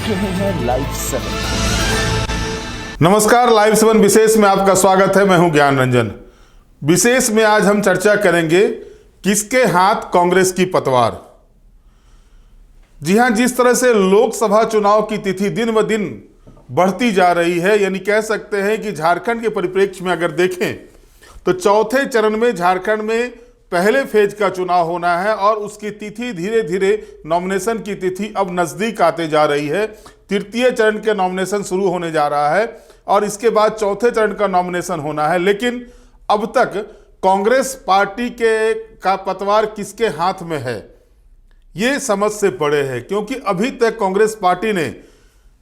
रहे हैं लाइव 7। नमस्कार, लाइव 7 विशेष में आपका स्वागत है। मैं हूं ज्ञान रंजन। विशेष में आज हम चर्चा करेंगे किसके हाथ कांग्रेस की पतवार। जी हां, जिस तरह से लोकसभा चुनाव की तिथि दिन ब दिन बढ़ती जा रही है, यानी कह सकते हैं कि झारखंड के परिप्रेक्ष्य में अगर देखें तो चौथे चरण में झारखंड में पहले फेज का चुनाव होना है और उसकी तिथि धीरे धीरे नॉमिनेशन की तिथि अब नजदीक आते जा रही है। तृतीय चरण के नॉमिनेशन शुरू होने जा रहा है और इसके बाद चौथे चरण का नॉमिनेशन होना है। लेकिन अब तक कांग्रेस पार्टी का पतवार किसके हाथ में है, ये समझ से परे है, क्योंकि अभी तक कांग्रेस पार्टी ने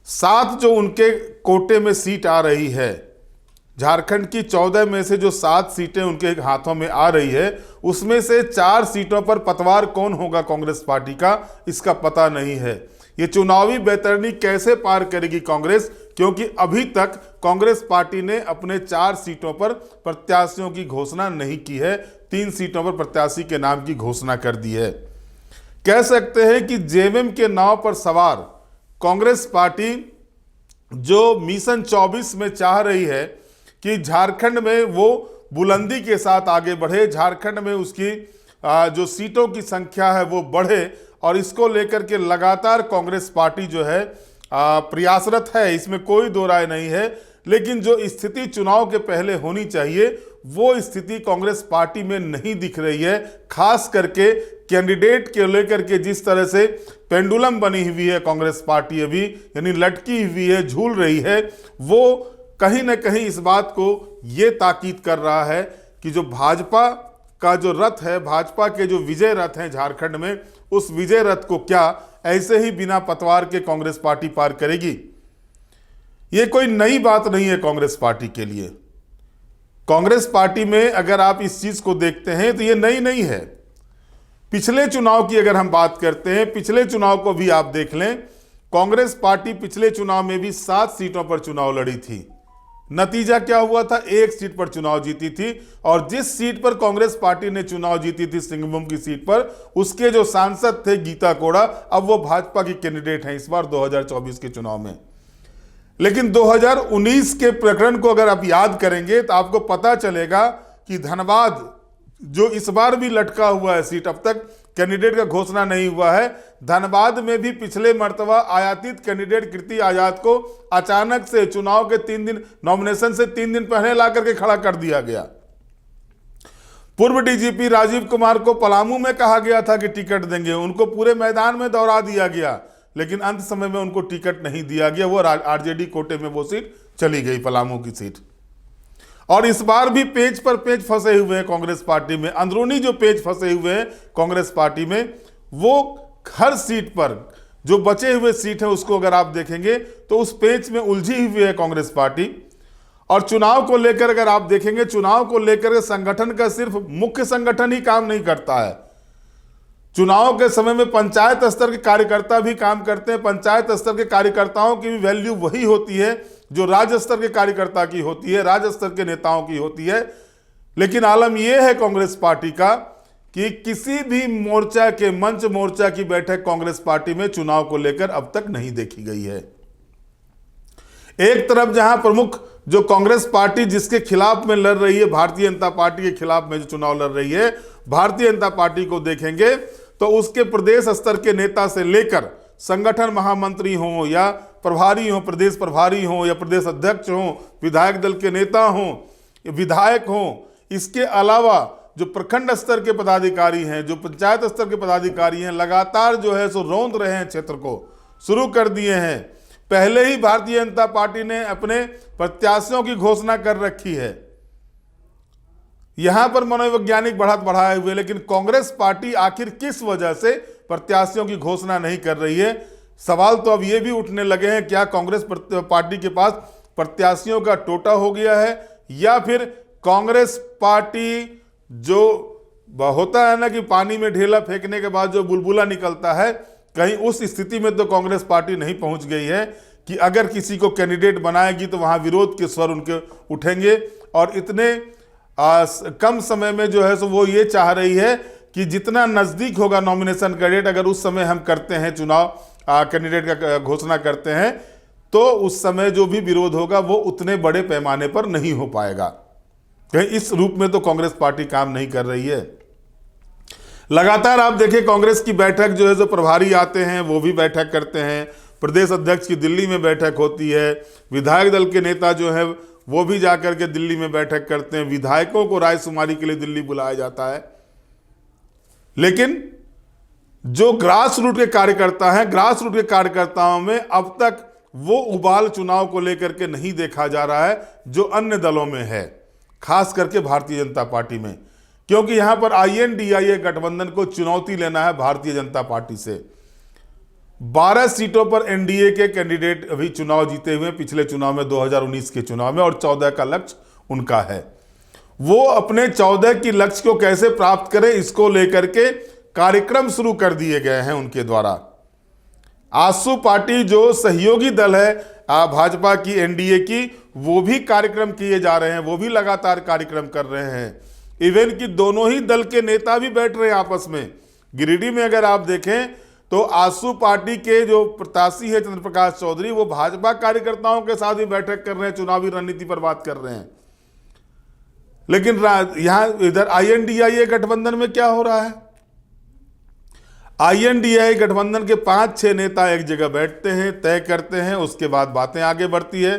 7 जो उनके कोटे में सीट आ रही है, झारखंड की 14 में से जो 7 सीटें उनके हाथों में आ रही है, उसमें से 4 सीटों पर पतवार कौन होगा कांग्रेस पार्टी का, इसका पता नहीं है। ये चुनावी बैतरनी कैसे पार करेगी कांग्रेस, क्योंकि अभी तक कांग्रेस पार्टी ने अपने 4 सीटों पर प्रत्याशियों की घोषणा नहीं की है। 3 सीटों पर प्रत्याशी के नाम की घोषणा कर दी है। कह सकते हैं कि जेएमएम के नाव पर सवार कांग्रेस पार्टी जो मिशन 24 में चाह रही है कि झारखंड में वो बुलंदी के साथ आगे बढ़े, झारखंड में उसकी जो सीटों की संख्या है वो बढ़े, और इसको लेकर के लगातार कांग्रेस पार्टी जो है प्रयासरत है, इसमें कोई दो राय नहीं है। लेकिन जो स्थिति चुनाव के पहले होनी चाहिए वो स्थिति कांग्रेस पार्टी में नहीं दिख रही है। खास करके कैंडिडेट के लेकर के जिस तरह से पेंडुलम बनी हुई है कांग्रेस पार्टी, अभी यानी लटकी हुई है, झूल रही है, वो कहीं ना कहीं इस बात को ये ताकीद कर रहा है कि जो भाजपा का जो रथ है, भाजपा के जो विजय रथ हैं झारखंड में, उस विजय रथ को क्या ऐसे ही बिना पतवार के कांग्रेस पार्टी पार करेगी। ये कोई नई बात नहीं है कांग्रेस पार्टी के लिए। कांग्रेस पार्टी में अगर आप इस चीज को देखते हैं तो ये नई नहीं है। पिछले चुनाव की अगर हम बात करते हैं, पिछले चुनाव को भी आप देख लें, कांग्रेस पार्टी पिछले चुनाव में भी 7 सीटों पर चुनाव लड़ी थी। नतीजा क्या हुआ था? 1 सीट पर चुनाव जीती थी, और जिस सीट पर कांग्रेस पार्टी ने चुनाव जीती थी, सिंहभूम की सीट पर, उसके जो सांसद थे गीता कोड़ा, अब वो भाजपा की कैंडिडेट हैं इस बार 2024 के चुनाव में। लेकिन 2019 के प्रकरण को अगर आप याद करेंगे तो आपको पता चलेगा कि धनबाद जो इस बार भी लटका हुआ है सीट, अब तक कैंडिडेट का घोषणा नहीं हुआ है, धनबाद में भी पिछले मर्तबा आयातित कैंडिडेट कीर्ति आजाद को अचानक से चुनाव के 3 दिन, नॉमिनेशन से 3 दिन पहले ला करके खड़ा कर दिया गया। पूर्व डीजीपी राजीव कुमार को पलामू में कहा गया था कि टिकट देंगे, उनको पूरे मैदान में दौड़ा दिया गया, लेकिन अंत समय में उनको टिकट नहीं दिया गया। वो आरजेडी कोटे में वो सीट चली गई, पलामू की सीट। और इस बार भी पेच पर पेच फंसे हुए हैं कांग्रेस पार्टी में, अंदरूनी जो पेच फंसे हुए हैं कांग्रेस पार्टी में, वो हर सीट पर जो बचे हुए सीट है उसको अगर आप देखेंगे तो उस पेच में उलझी हुई है कांग्रेस पार्टी। और चुनाव को लेकर अगर आप देखेंगे, चुनाव को लेकर संगठन का सिर्फ मुख्य संगठन ही काम नहीं करता है। चुनाव के समय में पंचायत स्तर के कार्यकर्ता भी काम करते हैं। पंचायत स्तर के कार्यकर्ताओं की भी वैल्यू वही होती है जो राज्य स्तर के कार्यकर्ता की होती है, राज्य स्तर के नेताओं की होती है। लेकिन आलम यह है कांग्रेस पार्टी का कि किसी भी मोर्चा के मंच मोर्चा की बैठक कांग्रेस पार्टी में चुनाव को लेकर अब तक नहीं देखी गई है। एक तरफ जहां प्रमुख जो कांग्रेस पार्टी जिसके खिलाफ में लड़ रही है, भारतीय जनता पार्टी के खिलाफ में जो चुनाव लड़ रही है, भारतीय जनता पार्टी को देखेंगे तो उसके प्रदेश स्तर के नेता से लेकर संगठन महामंत्री हों या प्रभारी हों, प्रदेश प्रभारी हों या प्रदेश अध्यक्ष हों, विधायक दल के नेता हों, विधायक हों, इसके अलावा जो प्रखंड स्तर के पदाधिकारी हैं, जो पंचायत स्तर के पदाधिकारी हैं, लगातार जो है सो रौंद रहे हैं, क्षेत्र को शुरू कर दिए हैं। पहले ही भारतीय जनता पार्टी ने अपने प्रत्याशियों की घोषणा कर रखी है। यहां पर मनोवैज्ञानिक बढ़त बढ़ाए हुए, लेकिन कांग्रेस पार्टी आखिर किस वजह से प्रत्याशियों की घोषणा नहीं कर रही है? सवाल तो अब ये भी उठने लगे हैं, क्या कांग्रेस पार्टी के पास प्रत्याशियों का टोटा हो गया है, या फिर कांग्रेस पार्टी जो होता है ना कि पानी में ढेला फेंकने के बाद जो बुलबुला निकलता है, कहीं उस स्थिति में तो कांग्रेस पार्टी नहीं पहुंच गई है कि अगर किसी को कैंडिडेट बनाएगी तो वहां विरोध के स्वर उनके उठेंगे। और इतने कम समय में जो है सो वो ये चाह रही है कि जितना नजदीक होगा नॉमिनेशन का डेट, अगर उस समय हम करते हैं चुनाव कैंडिडेट का घोषणा करते हैं तो उस समय जो भी विरोध होगा वो उतने बड़े पैमाने पर नहीं हो पाएगा। कहीं इस रूप में तो कांग्रेस पार्टी काम नहीं कर रही है। लगातार आप देखिए कांग्रेस की बैठक जो है, जो प्रभारी आते हैं वो भी बैठक करते हैं, प्रदेश अध्यक्ष की दिल्ली में बैठक होती है, विधायक दल के नेता जो है वो भी जाकर के दिल्ली में बैठक करते हैं, विधायकों को रायशुमारी के लिए दिल्ली बुलाया जाता है। लेकिन जो ग्रास रूट के कार्यकर्ता हैं, ग्रास रूट के कार्यकर्ताओं में अब तक वो उबाल चुनाव को लेकर के नहीं देखा जा रहा है जो अन्य दलों में है, खास करके भारतीय जनता पार्टी में। क्योंकि यहां पर INDIA गठबंधन को चुनौती लेना है भारतीय जनता पार्टी से। 12 सीटों पर NDA के कैंडिडेट अभी चुनाव जीते हुए पिछले चुनाव में 2019 के चुनाव में, और 14 का लक्ष्य उनका है। वो अपने 14 की लक्ष्य को कैसे प्राप्त करें इसको लेकर के कार्यक्रम शुरू कर दिए गए हैं उनके द्वारा। आसू पार्टी जो सहयोगी दल है भाजपा की, NDA की, वो भी कार्यक्रम किए जा रहे हैं, वो भी लगातार कार्यक्रम कर रहे हैं। इवन कि दोनों ही दल के नेता भी बैठ रहे हैं आपस में। गिरिडीह में अगर आप देखें तो आसू पार्टी के जो प्रत्याशी है चंद्र प्रकाश चौधरी, वो भाजपा कार्यकर्ताओं के साथ भी बैठक कर रहे हैं, चुनावी रणनीति पर बात कर रहे हैं। लेकिन यहां इधर INDIA गठबंधन में क्या हो रहा है? INDIA गठबंधन के 5-6 नेता एक जगह बैठते हैं, तय करते हैं, उसके बाद बातें आगे बढ़ती है।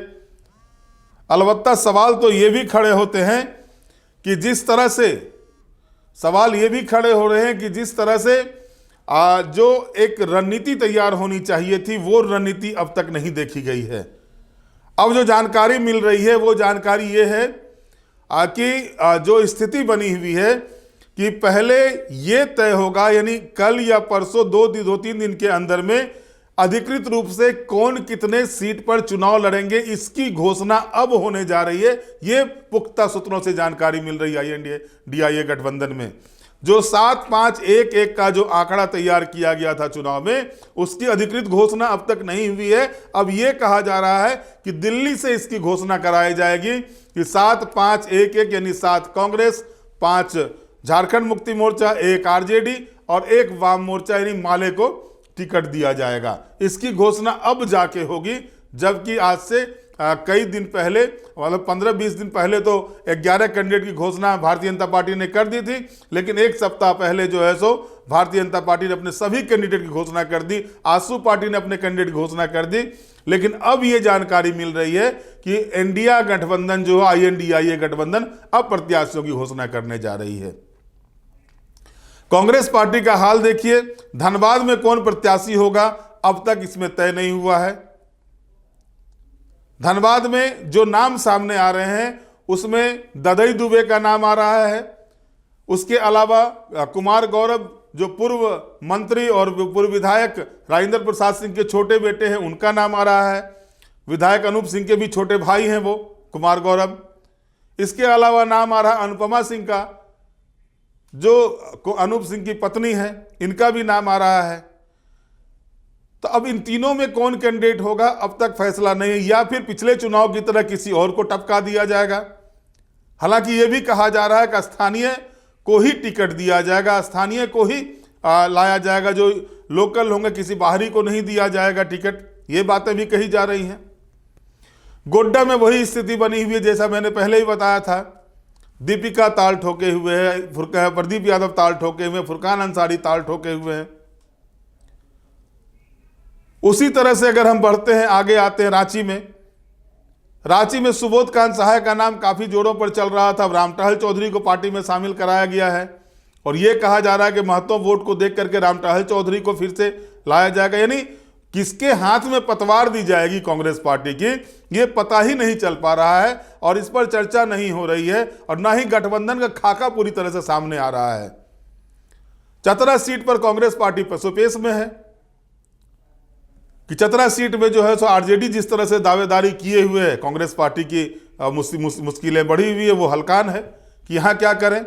अलबत्ता सवाल तो ये भी खड़े होते हैं कि जिस तरह से जिस तरह से जो एक रणनीति तैयार होनी चाहिए थी वो रणनीति अब तक नहीं देखी गई है। अब जो जानकारी मिल रही है वो जानकारी ये है कि जो स्थिति बनी हुई है कि पहले ये तय होगा, यानी कल या परसों 2-3 दिन के अंदर में अधिकृत रूप से कौन कितने सीट पर चुनाव लड़ेंगे इसकी घोषणा अब होने जा रही है। ये पुख्ता सूत्रों से जानकारी मिल रही है INDIA गठबंधन में। जो 7-5-1-1 का जो आंकड़ा तैयार किया गया था चुनाव में, उसकी अधिकृत घोषणा अब तक नहीं हुई है। अब यह कहा जा रहा है कि दिल्ली से इसकी घोषणा कराई जाएगी कि 7-5-1-1 यानी 7 कांग्रेस, 5 झारखंड मुक्ति मोर्चा, 1 RJD और 1 वाम मोर्चा यानी माले को टिकट दिया जाएगा। इसकी घोषणा अब जाके होगी, जबकि आज से कई दिन पहले, मतलब 15-20 दिन पहले तो 11 कैंडिडेट की घोषणा भारतीय जनता पार्टी ने कर दी थी। लेकिन एक सप्ताह पहले जो है सो भारतीय जनता पार्टी ने अपने सभी कैंडिडेट की घोषणा कर दी, आसू पार्टी ने अपने कैंडिडेट की घोषणा कर दी। लेकिन अब ये जानकारी मिल रही है कि इंडिया गठबंधन जो है, INDIA गठबंधन, अब प्रत्याशियों की घोषणा करने जा रही है। कांग्रेस पार्टी का हाल देखिए, धनबाद में कौन प्रत्याशी होगा अब तक इसमें तय नहीं हुआ है। धनबाद में जो नाम सामने आ रहे हैं उसमें ददई दुबे का नाम आ रहा है। उसके अलावा कुमार गौरव जो पूर्व मंत्री और पूर्व विधायक राजेंद्र प्रसाद सिंह के छोटे बेटे हैं, उनका नाम आ रहा है। विधायक अनूप सिंह के भी छोटे भाई हैं वो कुमार गौरव। इसके अलावा नाम आ रहा है अनुपमा सिंह का, जो अनूप सिंह की पत्नी है, इनका भी नाम आ रहा है। तो अब इन तीनों में कौन कैंडिडेट होगा अब तक फैसला नहीं है, या फिर पिछले चुनाव की तरह किसी और को टपका दिया जाएगा। हालांकि यह भी कहा जा रहा है कि स्थानीय को ही टिकट दिया जाएगा, स्थानीय को ही लाया जाएगा, जो लोकल होंगे किसी बाहरी को नहीं दिया जाएगा टिकट। ये बातें भी कही जा रही हैं। गोड्डा में वही स्थिति बनी हुई है जैसा मैंने पहले ही बताया था। दीपिका ताल ठोके हुए है, प्रदीप यादव ताल ठोके हुए, फुरकान अंसारी ताल ठोके हुए हैं। उसी तरह से अगर हम बढ़ते हैं, आगे आते हैं रांची में सुबोध कांत सहाय का नाम काफी जोरों पर चल रहा था। रामटहल चौधरी को पार्टी में शामिल कराया गया है और यह कहा जा रहा है कि महत्व वोट को देख करके रामटहल चौधरी को फिर से लाया जाएगा। यानी किसके हाथ में पतवार दी जाएगी कांग्रेस पार्टी की, यह पता ही नहीं चल पा रहा है और इस पर चर्चा नहीं हो रही है और ना ही गठबंधन का खाका पूरी तरह से सामने आ रहा है। चतरा सीट पर कांग्रेस पार्टी पसोपेश में है कि चतरा सीट में जो है सो RJD जिस तरह से दावेदारी किए हुए है, कांग्रेस पार्टी की मुश्किलें बढ़ी हुई है, वो हल्कान है कि यहां क्या करें।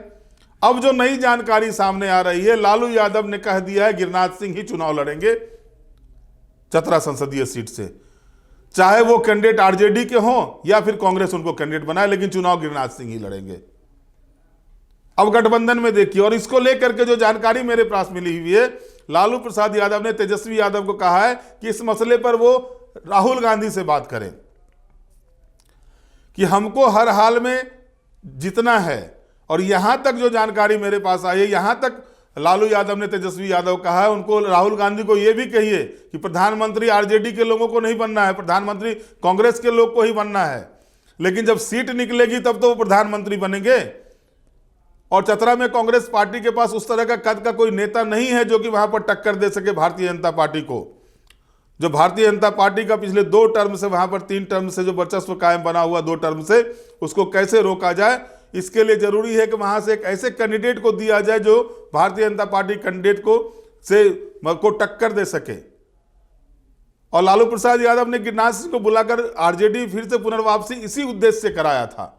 अब जो नई जानकारी सामने आ रही है, लालू यादव ने कह दिया है गिरिराज सिंह ही चुनाव लड़ेंगे चतरा संसदीय सीट से, चाहे वो कैंडिडेट RJD के हों या फिर कांग्रेस उनको कैंडिडेट बनाए, लेकिन चुनाव गिरिराज सिंह ही लड़ेंगे। अब गठबंधन में देखिए, और इसको लेकर के जो जानकारी मेरे पास मिली हुई है, लालू प्रसाद यादव ने तेजस्वी यादव को कहा है कि इस मसले पर वो राहुल गांधी से बात करें कि हमको हर हाल में जीतना है। और यहां तक जो जानकारी मेरे पास आई है, यहां तक लालू यादव ने तेजस्वी यादव कहा है, उनको राहुल गांधी को यह भी कहिए कि प्रधानमंत्री आरजेडी के लोगों को नहीं बनना है, प्रधानमंत्री कांग्रेस के लोग को ही बनना है, लेकिन जब सीट निकलेगी तब तो वो प्रधानमंत्री बनेंगे। और चतरा में कांग्रेस पार्टी के पास उस तरह का कद का कोई नेता नहीं है जो कि वहां पर टक्कर दे सके भारतीय जनता पार्टी को। जो भारतीय जनता पार्टी का पिछले 2 टर्म से, वहां पर 3 टर्म से जो वर्चस्व कायम बना हुआ 2 टर्म से, उसको कैसे रोका जाए, इसके लिए जरूरी है कि वहां से एक ऐसे कैंडिडेट को दिया जाए जो भारतीय जनता पार्टी कैंडिडेट को टक्कर दे सके। और लालू प्रसाद यादव ने गिरिराज सिंह को बुलाकर आरजेडी फिर से पुनर्वापसी इसी उद्देश्य से कराया था।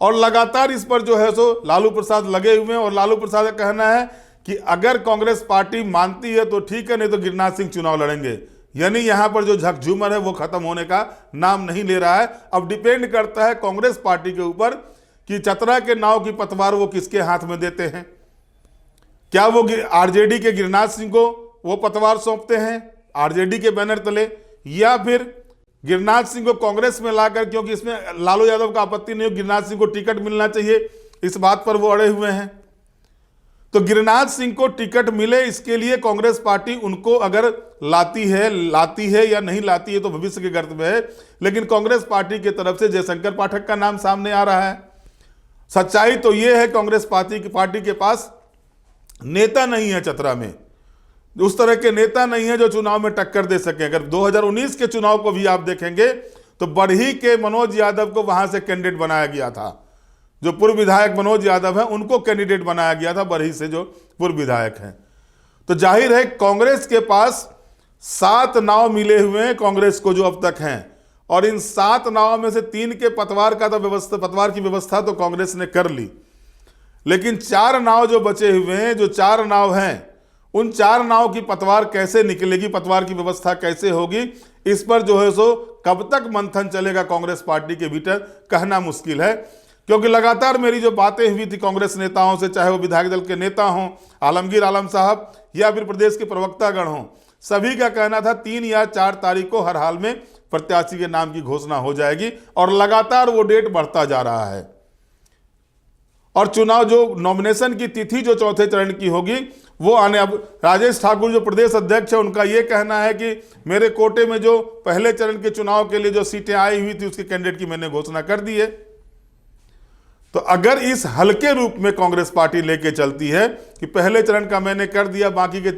और लगातार इस पर जो है सो लालू प्रसाद लगे हुए हैं। और लालू प्रसाद का कहना है कि अगर कांग्रेस पार्टी मानती है तो ठीक है, नहीं तो गिरिराज सिंह चुनाव लड़ेंगे। यानी यहां पर जो झकझूमर है वो खत्म होने का नाम नहीं ले रहा है। अब डिपेंड करता है कांग्रेस पार्टी के ऊपर कि चतरा के नाव की पतवार वो किसके हाथ में देते हैं। क्या वो आरजेडी के गिरिराज सिंह को वो पतवार सौंपते हैं आरजेडी के बैनर तले, या फिर गिरिराज सिंह को कांग्रेस में लाकर, क्योंकि इसमें लालू यादव का आपत्ति नहीं हो, गिरिराज सिंह को टिकट मिलना चाहिए, इस बात पर वो अड़े हुए हैं। तो गिरिराज सिंह को टिकट मिले, इसके लिए कांग्रेस पार्टी उनको अगर लाती है या नहीं लाती है तो भविष्य के गर्त में है। लेकिन कांग्रेस पार्टी की तरफ से जयशंकर पाठक का नाम सामने आ रहा है। सच्चाई तो यह है कांग्रेस पार्टी के पास नेता नहीं है चतरा में, उस तरह के नेता नहीं है जो चुनाव में टक्कर दे सके। अगर 2019 के चुनाव को भी आप देखेंगे तो बरही के मनोज यादव को वहां से कैंडिडेट बनाया गया था। जो पूर्व विधायक मनोज यादव है उनको कैंडिडेट बनाया गया था बरही से, जो पूर्व विधायक हैं। तो जाहिर है कांग्रेस के पास 7 नाव मिले हुए हैं कांग्रेस को जो अब तक हैं, और इन 7 नाव में से 3 के पतवार की व्यवस्था तो कांग्रेस ने कर ली। लेकिन 4 नाव जो बचे हुए हैं, जो 4 नाव हैं, उन 4 नाव की पतवार कैसे निकलेगी, पतवार की व्यवस्था कैसे होगी, इस पर जो है सो कब तक मंथन चलेगा कांग्रेस पार्टी के भीतर कहना मुश्किल है। क्योंकि लगातार मेरी जो बातें हुई थी कांग्रेस नेताओं से, चाहे वो विधायक दल के नेता हों, आलमगीर आलम साहब, या फिर प्रदेश के प्रवक्तागण हों, सभी का कहना था 3 या 4 तारीख को हर हाल में प्रत्याशी के नाम की घोषणा हो जाएगी। और लगातार वो डेट बढ़ता जा रहा है। और चुनाव जो नॉमिनेशन की तिथि जो चौथे चरण की होगी वो आने, अब राजेश ठाकुर जो प्रदेश अध्यक्ष है उनका ये कहना है कि मेरे कोटे में जो पहले चरण के चुनाव के लिए जो सीटें आई हुई थी उसके कैंडिडेट की मैंने घोषणा कर दी है। तो अगर इस हल्के रूप में कांग्रेस पार्टी लेके चलती है कि पहले चरण का मैंने कर दिया, बाकी के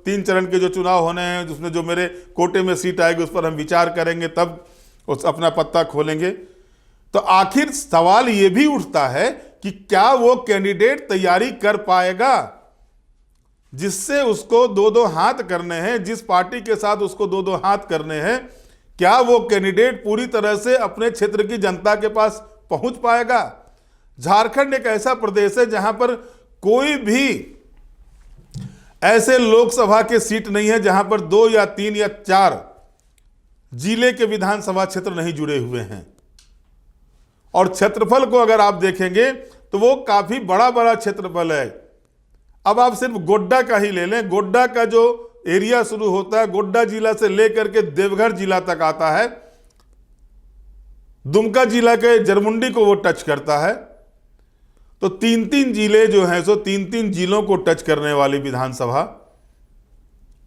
3 चरण के जो चुनाव होने हैं जिसमें जो मेरे कोटे में सीट आएगी उस पर हम विचार करेंगे, तब उस अपना पत्ता खोलेंगे, तो आखिर सवाल यह भी उठता है कि क्या वो कैंडिडेट तैयारी कर पाएगा जिससे उसको 2-2 हाथ करने हैं, जिस पार्टी के साथ उसको 2-2 हाथ करने हैं, क्या वो कैंडिडेट पूरी तरह से अपने क्षेत्र की जनता के पास पहुंच पाएगा। झारखंड एक ऐसा प्रदेश है जहां पर कोई भी ऐसे लोकसभा के सीट नहीं है जहां पर 2 या 3 या 4 जिले के विधानसभा क्षेत्र नहीं जुड़े हुए हैं। और क्षेत्रफल को अगर आप देखेंगे तो वो काफी बड़ा बड़ा क्षेत्रफल है। अब आप सिर्फ गोड्डा का ही ले लें, गोड्डा का जो एरिया शुरू होता है, गोड्डा जिला से लेकर के देवघर जिला तक आता है, दुमका जिला के जरमुंडी को वो टच करता है। तो 3-3 जिले जो हैं सो 3-3 जिलों को टच करने वाली विधानसभा,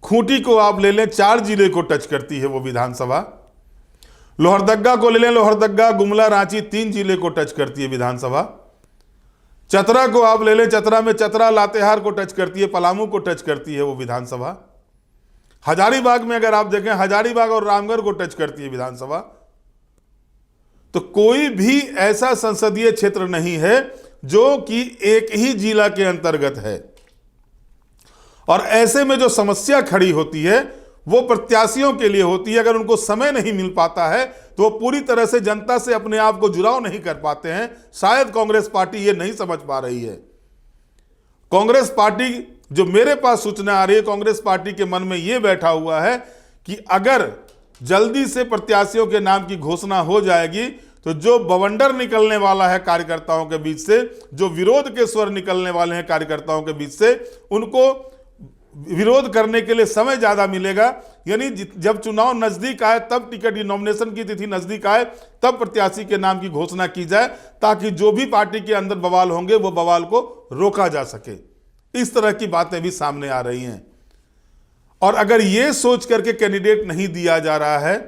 खूंटी को आप ले लें 4 जिले को टच करती है वो विधानसभा, लोहरदग्गा को ले लें, लोहरदग्गा, गुमला, रांची 3 जिले को टच करती है विधानसभा, चतरा को आप ले लें, चतरा में चतरा लातेहार को टच करती है, पलामू को टच करती है वो विधानसभा, हजारीबाग में अगर आप देखें हजारीबाग और रामगढ़ को टच करती है विधानसभा। तो कोई भी ऐसा संसदीय क्षेत्र नहीं है जो कि एक ही जिला के अंतर्गत है। और ऐसे में जो समस्या खड़ी होती है वो प्रत्याशियों के लिए होती है। अगर उनको समय नहीं मिल पाता है तो वो पूरी तरह से जनता से अपने आप को जुड़ाव नहीं कर पाते हैं। शायद कांग्रेस पार्टी ये नहीं समझ पा रही है। कांग्रेस पार्टी, जो मेरे पास सूचना आ रही है, कांग्रेस पार्टी के मन में ये बैठा हुआ है कि अगर जल्दी से प्रत्याशियों के नाम की घोषणा हो जाएगी तो जो बवंडर निकलने वाला है कार्यकर्ताओं के बीच से, जो विरोध के स्वर निकलने वाले हैं कार्यकर्ताओं के बीच से, उनको विरोध करने के लिए समय ज्यादा मिलेगा। यानी जब चुनाव नजदीक आए तब टिकट की नॉमिनेशन की तिथि नजदीक आए तब प्रत्याशी के नाम की घोषणा की जाए, ताकि जो भी पार्टी के अंदर बवाल होंगे वो बवाल को रोका जा सके। इस तरह की बातें भी सामने आ रही हैं। और अगर ये सोच करके कैंडिडेट नहीं दिया जा रहा है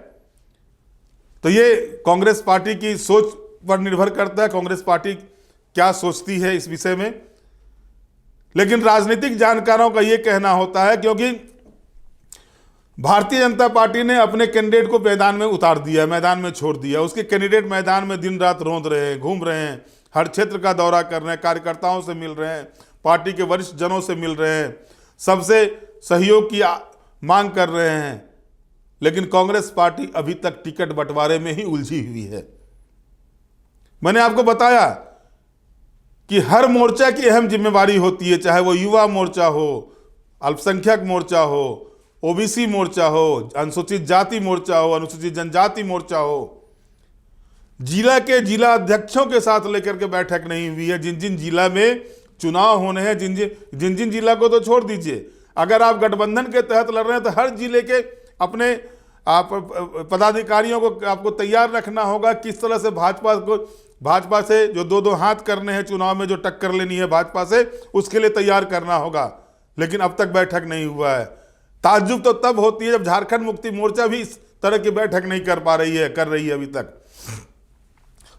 तो ये कांग्रेस पार्टी की सोच पर निर्भर करता है, कांग्रेस पार्टी क्या सोचती है इस विषय में। लेकिन राजनीतिक जानकारों का यह कहना होता है, क्योंकि भारतीय जनता पार्टी ने अपने कैंडिडेट को मैदान में उतार दिया, मैदान में छोड़ दिया। उसके कैंडिडेट मैदान में दिन रात रोंद रहे हैं, घूम रहे हैं, हर क्षेत्र का दौरा कर रहे हैं, कार्यकर्ताओं से मिल रहे हैं, पार्टी के वरिष्ठ जनों से मिल रहे हैं, सबसे सहयोग की मांग कर रहे हैं। लेकिन कांग्रेस पार्टी अभी तक टिकट बंटवारे में ही उलझी हुई है। मैंने आपको बताया कि हर मोर्चा की अहम जिम्मेवारी होती है, चाहे वो युवा मोर्चा हो, अल्पसंख्यक मोर्चा हो, ओबीसी मोर्चा हो, अनुसूचित जाति मोर्चा हो, अनुसूचित जनजाति मोर्चा हो। जिला के जिला अध्यक्षों के साथ लेकर के बैठक नहीं हुई है। जिन जिन जिला में चुनाव होने हैं, जिन जिन जिला को तो छोड़ दीजिए, अगर आप गठबंधन के तहत लड़ रहे हैं तो हर जिले के अपने आप पदाधिकारियों को आपको तैयार रखना होगा। किस तरह से भाजपा से जो दो हाथ करने हैं चुनाव में, जो टक्कर लेनी है भाजपा से, उसके लिए तैयार करना होगा। लेकिन अब तक बैठक नहीं हुआ है। ताज्जुब तो तब होती है जब झारखंड मुक्ति मोर्चा भी इस तरह की बैठक नहीं कर रही है अभी तक।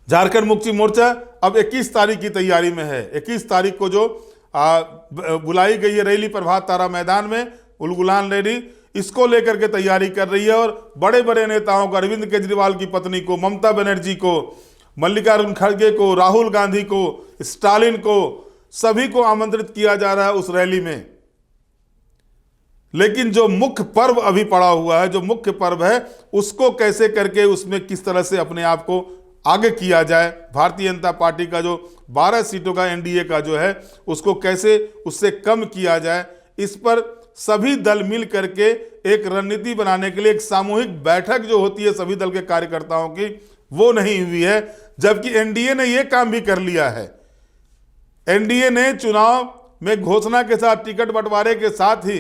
झारखंड मुक्ति मोर्चा अब 21 तारीख की तैयारी में है। 21 तारीख को जो बुलाई गई है रैली प्रभात तारा मैदान में, उलगुलान रैली, इसको लेकर के तैयारी कर रही है। और बड़े बड़े नेताओं को, अरविंद केजरीवाल की पत्नी को, ममता बनर्जी को, मल्लिकार्जुन खड़गे को, राहुल गांधी को, स्टालिन को, सभी को आमंत्रित किया जा रहा है उस रैली में। लेकिन जो मुख्य पर्व अभी पड़ा हुआ है, जो मुख्य पर्व है, उसको कैसे करके उसमें किस तरह से अपने आप को आगे किया जाए, भारतीय जनता पार्टी का जो 12 सीटों का एनडीए का जो है उसको कैसे उससे कम किया जाए, इस पर सभी दल मिल करके एक रणनीति बनाने के लिए एक सामूहिक बैठक जो होती है सभी दल के कार्यकर्ताओं की, वो नहीं हुई है। जबकि एनडीए ने यह काम भी कर लिया है। एनडीए ने चुनाव में घोषणा के साथ, टिकट बंटवारे के साथ ही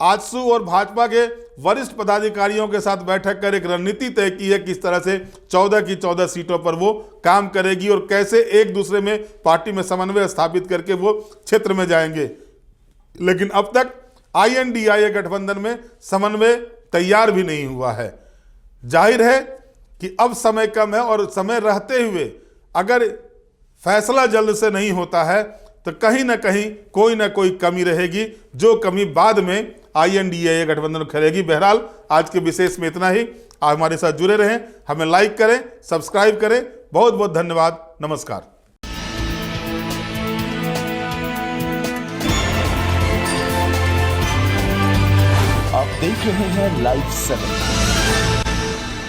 आजसू और भाजपा के वरिष्ठ पदाधिकारियों के साथ बैठक कर एक रणनीति तय की है, किस तरह से 14 की 14 सीटों पर वो काम करेगी और कैसे एक दूसरे में पार्टी में समन्वय स्थापित करके वो क्षेत्र में जाएंगे। लेकिन अब तक INDIA गठबंधन में समन्वय तैयार भी नहीं हुआ है। जाहिर है कि अब समय कम है और समय रहते हुए अगर फैसला जल्द से नहीं होता है तो कहीं ना कहीं कोई ना कोई कमी रहेगी, जो कमी बाद में INDIA गठबंधन करेगी। बहरहाल आज के विशेष में इतना ही। आप हमारे साथ जुड़े रहें, हमें लाइक करें, सब्सक्राइब करें। बहुत बहुत धन्यवाद। नमस्कार। आप देख रहे हैं लाइव 7।